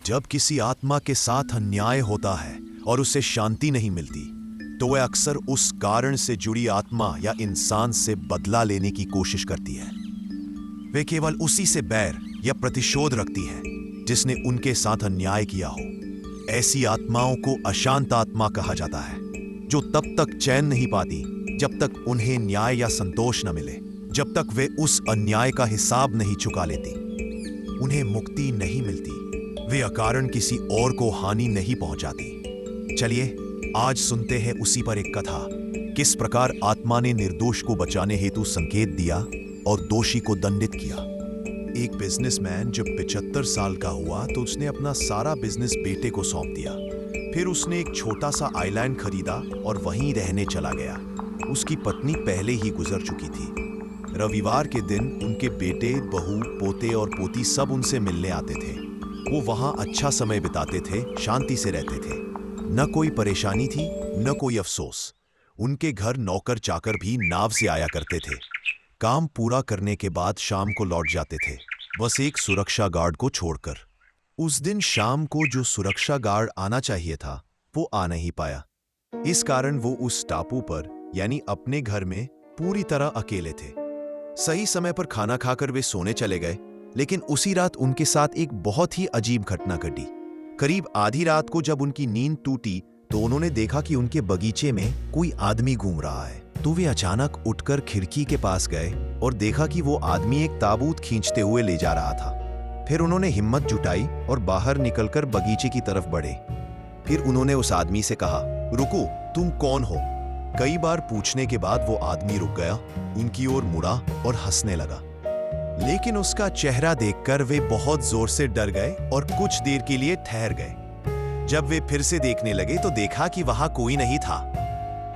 जब किसी आत्मा के साथ अन्याय होता है और उसे शांति नहीं मिलती, तो वह अक्सर उस कारण से जुड़ी आत्मा या इंसान से बदला लेने की कोशिश करती है। वे केवल उसी से बैर या प्रतिशोध रखती है जिसने उनके साथ अन्याय किया हो। ऐसी आत्माओं को अशांत आत्मा कहा जाता है, जो तब तक चैन नहीं पाती जब तक उन्हें न्याय या संतोष न मिले, जब तक वे उस अन्याय का हिसाब नहीं चुका लेती। उन्हें मुक्ति नहीं मिलती, वे अकारण किसी और को हानि नहीं पहुंचाती। चलिए आज सुनते हैं उसी पर एक कथा, किस प्रकार आत्मा ने निर्दोष को बचाने हेतु संकेत दिया और दोषी को दंडित किया। एक बिजनेसमैन जब 75 साल का हुआ तो उसने अपना सारा बिजनेस बेटे को सौंप दिया। फिर उसने एक छोटा सा आइलैंड खरीदा और वहीं रहने चला गया। उसकी पत्नी पहले ही गुजर चुकी थी। रविवार के दिन उनके बेटे, बहू, पोते और पोती सब उनसे मिलने आते थे। वो वहां अच्छा समय बिताते थे, शांति से रहते थे। न कोई परेशानी थी, न कोई अफसोस। उनके घर नौकर चाकर भी नाव से आया करते थे। काम पूरा करने के बाद शाम को लौट जाते थे, बस एक सुरक्षा गार्ड को छोड़कर। उस दिन शाम को जो सुरक्षा गार्ड आना चाहिए था, वो आ नहीं पाया। इस कारण वो उस टापू पर यानी अपने घर में पूरी तरह अकेले थे। सही समय पर खाना खाकर वे सोने चले गए, लेकिन उसी रात उनके साथ एक बहुत ही अजीब घटना घटी। करीब आधी रात को जब उनकी नींद टूटी तो उन्होंने देखा कि उनके बगीचे में कोई आदमी घूम रहा है। तो वे अचानक उठकर खिड़की के पास गए और देखा कि वो आदमी एक ताबूत खींचते हुए ले जा रहा था। फिर उन्होंने हिम्मत जुटाई और बाहर निकलकर बगीचे की तरफ बढ़े। फिर उन्होंने उस आदमी से कहा, रुको, तुम कौन हो? कई बार पूछने के बाद वो आदमी रुक गया, उनकी ओर मुड़ा और हंसने लगा। लेकिन उसका चेहरा देखकर वे बहुत जोर से डर गए और कुछ देर के लिए ठहर गए। जब वे फिर से देखने लगे तो देखा कि वहां कोई नहीं था।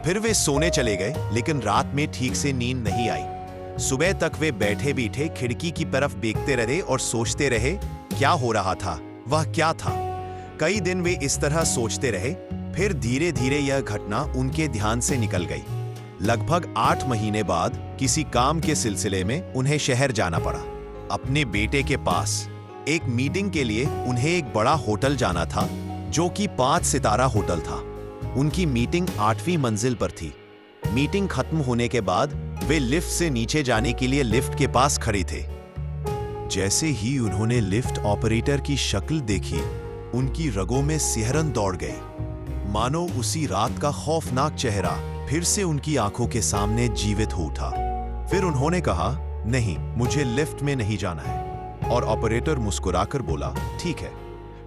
फिर वे सोने चले गए, लेकिन रात में ठीक से नींद नहीं आई। सुबह तक वे बैठे बैठे खिड़की की तरफ देखते रहे और सोचते रहे क्या हो रहा था, वह क्या था। कई दिन वे इस तरह सोचते रहे। फिर धीरे धीरे यह घटना उनके ध्यान से निकल गई। लगभग 8 महीने बाद किसी काम के सिलसिले में उन्हें शहर जाना पड़ा। अपने बेटे के पास एक मीटिंग के लिए उन्हें एक बड़ा होटल जाना था, जो कि 5 सितारा होटल था। उनकी मीटिंग 8वीं मंजिल पर थी। मीटिंग खत्म होने के बाद वे लिफ्ट से नीचे जाने के लिए लिफ्ट के पास खड़े थे। जैसे ही उन्होंने लिफ्ट ऑपरेटर की शक्ल देखी, उनकी रगों में सिहरन दौड़ गई। मानो उसी रात का खौफनाक चेहरा फिर से उनकी आंखों के सामने जीवित हो उठा। फिर उन्होंने कहा, नहीं, मुझे लिफ्ट में नहीं जाना है। और ऑपरेटर मुस्कुराकर बोला, ठीक है।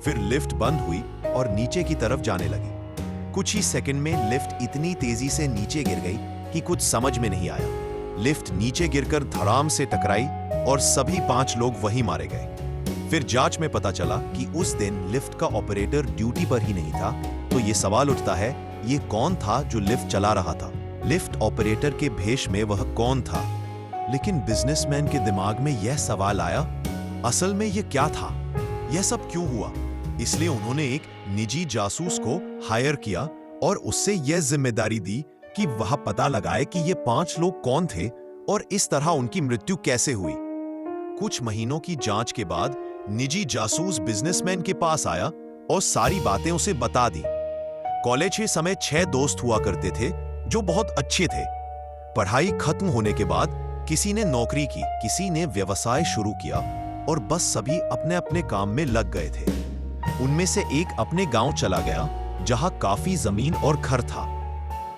फिर लिफ्ट बंद हुई और नीचे की तरफ जाने लगी। कुछ ही सेकंड में लिफ्ट इतनी तेजी से नीचे गिर गई कि कुछ समझ में नहीं आया। लिफ्ट नीचे गिरकर धड़ाम से टकराई और सभी 5 लोग वहीं मारे गए। फिर जांच में पता चला कि उस दिन लिफ्ट का ऑपरेटर ड्यूटी पर ही नहीं था। तो ये सवाल उठता है, ये कौन था जो लिफ्ट चला रहा था? लिफ्ट ऑपरेटर के भेष में वह कौन था? लेकिन बिजनेसमैन के दिमाग में यह सवाल आया, असल में ये क्या था? यह सब क्यों हुआ? इसलिए उन्होंने एक निजी जासूस को हायर किया और उससे यह जिम्मेदारी दी कि वह पता लगाए कि ये 5 लोग कौन थे और इस तरह उनकी मृत्यु कैसे हुई। कुछ महीनों की जांच के बाद निजी जासूस बिजनेसमैन के पास आया और सारी बातें उसे बता दी। कॉलेज के समय 6 दोस्त हुआ करते थे जो बहुत अच्छे थे। पढ़ाई खत्म होने के बाद किसी ने नौकरी की, किसी ने व्यवसाय शुरू किया और बस सभी अपने अपने काम में लग गए थे। उनमें से एक अपने गांव चला गया, जहां काफी जमीन और घर था।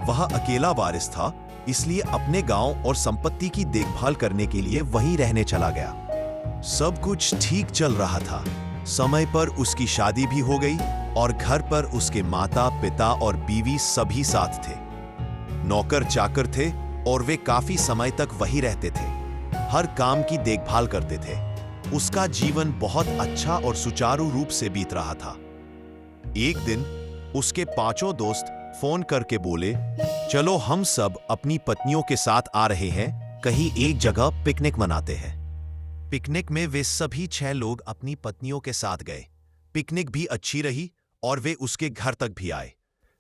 वह अकेला वारिस था, इसलिए अपने गांव और संपत्ति की देखभाल करने के लिए वहीं रहने चला गया। सब कुछ ठीक चल रहा था। समय पर उसकी शादी भी हो गई और घर पर उसके माता, पिता और बीवी सभी साथ थे। नौकर चाकर थे और वे काफी समय तक वही रहते थे। हर काम की देखभाल करते थे। उसका जीवन बहुत अच्छा और सुचारू रूप से बीत रहा था। एक दिन उसके 5 दोस्त फोन करके बोले, चलो हम सब अपनी पत्नियों के साथ आ रहे हैं, कहीं एक जगह पिकनिक मनाते हैं। पिकनिक में वे सभी 6 लोग अपनी पत्नियों के साथ गए। पिकनिक भी अच्छी रही और वे उसके घर तक भी आए।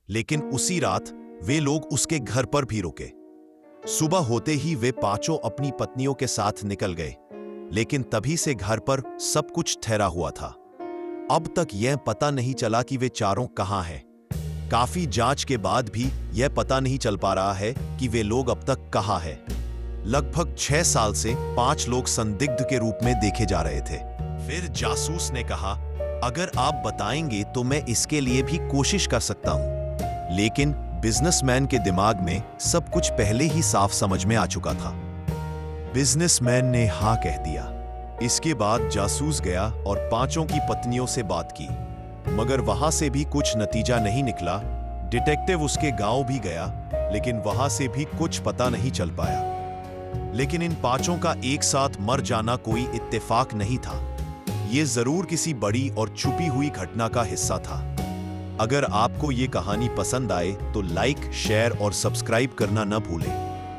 लेकिन उसी रात वे लोग उसके घर पर भी रुके। सुबह होते ही वे 5 अपनी पत्नियों के साथ निकल गए, लेकिन तभी से घर पर सब कुछ ठहरा हुआ था। अब तक यह पता नहीं चला कि वे चारों कहां हैं। काफी जांच के बाद भी यह पता नहीं चल पा रहा है कि वे लोग अब तक कहां हैं। लगभग 6 साल से 5 लोग संदिग्ध के रूप में देखे जा रहे थे। फिर जासूस ने कहा, अगर आप बताएंगे तो मैं इसके लिए भी कोशिश कर सकता हूं। लेकिन बिजनेसमैन के दिमाग में सब कुछ पहले ही साफ समझ में आ चुका था। बिजनेसमैन ने हाँ कह दिया। इसके बाद जासूस गया और 5 की पत्नियों से बात की, मगर वहां से भी कुछ नतीजा नहीं निकला। डिटेक्टिव उसके गांव भी गया, लेकिन वहां से भी कुछ पता नहीं चल पाया। लेकिन इन 5 का एक साथ मर जाना कोई इत्तेफाक नहीं था। ये जरूर किसी बड़ी और छुपी हुई घटना का हिस्सा था। अगर आपको ये कहानी पसंद आए तो लाइक, शेयर और सब्सक्राइब करना न भूलें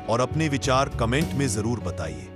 और अपने विचार कमेंट में जरूर बताइए।